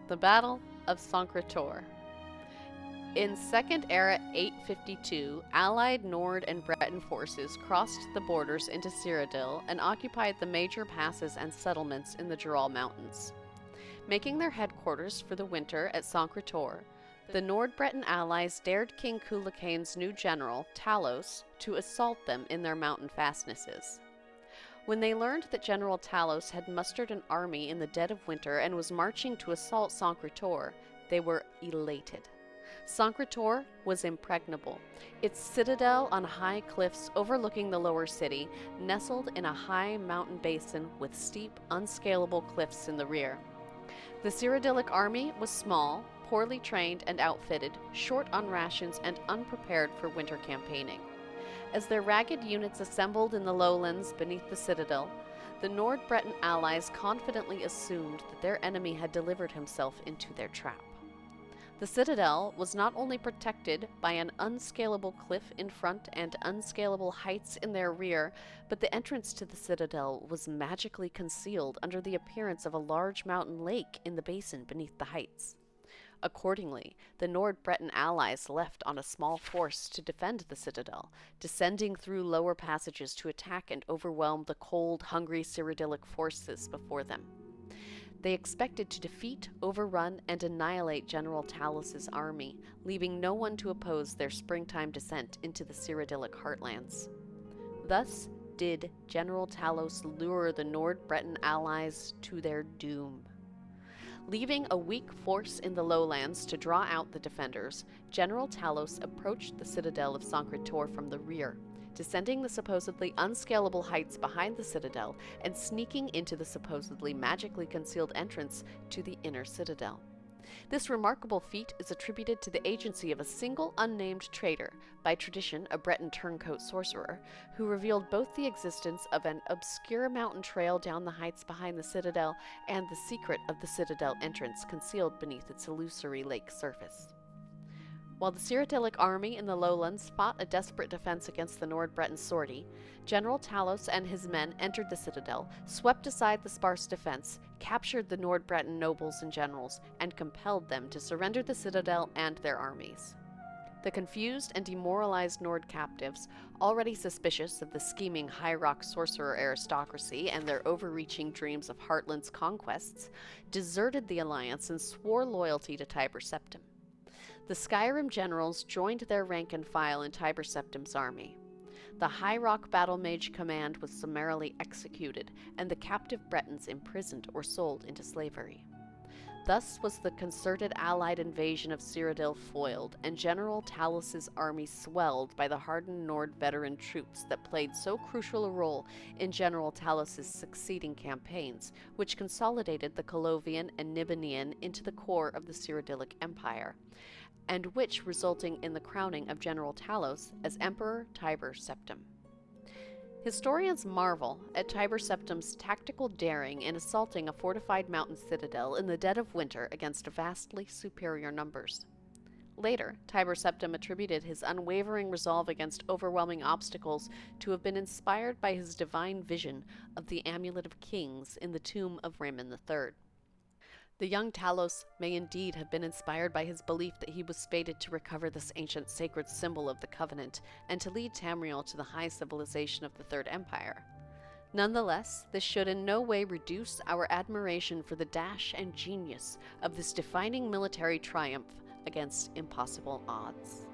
The Battle of Sancre Tor. In Second Era 852, allied Nord and Breton forces crossed the borders into Cyrodiil and occupied the major passes and settlements in the Jural Mountains. Making their headquarters for the winter at Sancre Tor, the Nord-Breton allies dared King Cuchulainn's new general, Talos, to assault them in their mountain fastnesses. When they learned that General Talos had mustered an army in the dead of winter and was marching to assault Sancre Tor, they were elated. Sancre Tor was impregnable, its citadel on high cliffs overlooking the lower city, nestled in a high mountain basin with steep, unscalable cliffs in the rear. The Cyrodiilic army was small, poorly trained and outfitted, short on rations, and unprepared for winter campaigning. As their ragged units assembled in the lowlands beneath the citadel, the Nord-Breton allies confidently assumed that their enemy had delivered himself into their trap. The citadel was not only protected by an unscalable cliff in front and unscalable heights in their rear, but the entrance to the citadel was magically concealed under the appearance of a large mountain lake in the basin beneath the heights. Accordingly, the Nord-Breton allies left on a small force to defend the citadel, descending through lower passages to attack and overwhelm the cold, hungry Cyrodiilic forces before them. They expected to defeat, overrun, and annihilate General Talos's army, leaving no one to oppose their springtime descent into the Cyrodiilic heartlands. Thus did General Talos lure the Nord-Breton allies to their doom. Leaving a weak force in the lowlands to draw out the defenders, General Talos approached the citadel of Sancre Tor from the rear, descending the supposedly unscalable heights behind the citadel and sneaking into the supposedly magically concealed entrance to the inner citadel. This remarkable feat is attributed to the agency of a single unnamed traitor, by tradition a Breton turncoat sorcerer, who revealed both the existence of an obscure mountain trail down the heights behind the citadel and the secret of the citadel entrance concealed beneath its illusory lake surface. While the Cyrodiilic army in the lowlands fought a desperate defense against the Nord-Breton sortie, General Talos and his men entered the citadel, swept aside the sparse defense, captured the Nord-Breton nobles and generals, and compelled them to surrender the citadel and their armies. The confused and demoralized Nord captives, already suspicious of the scheming High Rock sorcerer aristocracy and their overreaching dreams of Heartland's conquests, deserted the alliance and swore loyalty to Tiber Septim. The Skyrim generals joined their rank and file in Tiber Septim's army. The High Rock battle mage command was summarily executed, and the captive Bretons imprisoned or sold into slavery. Thus was the concerted allied invasion of Cyrodiil foiled, and General Talos's army swelled by the hardened Nord veteran troops that played so crucial a role in General Talos's succeeding campaigns, which consolidated the Colovian and Nibelungian into the core of the Cyrodiilic Empire, and which resulting in the crowning of General Talos as Emperor Tiber Septim. Historians marvel at Tiber Septim's tactical daring in assaulting a fortified mountain citadel in the dead of winter against vastly superior numbers. Later, Tiber Septim attributed his unwavering resolve against overwhelming obstacles to have been inspired by his divine vision of the Amulet of Kings in the tomb of Raymond III. The young Talos may indeed have been inspired by his belief that he was fated to recover this ancient sacred symbol of the Covenant and to lead Tamriel to the high civilization of the Third Empire. Nonetheless, this should in no way reduce our admiration for the dash and genius of this defining military triumph against impossible odds.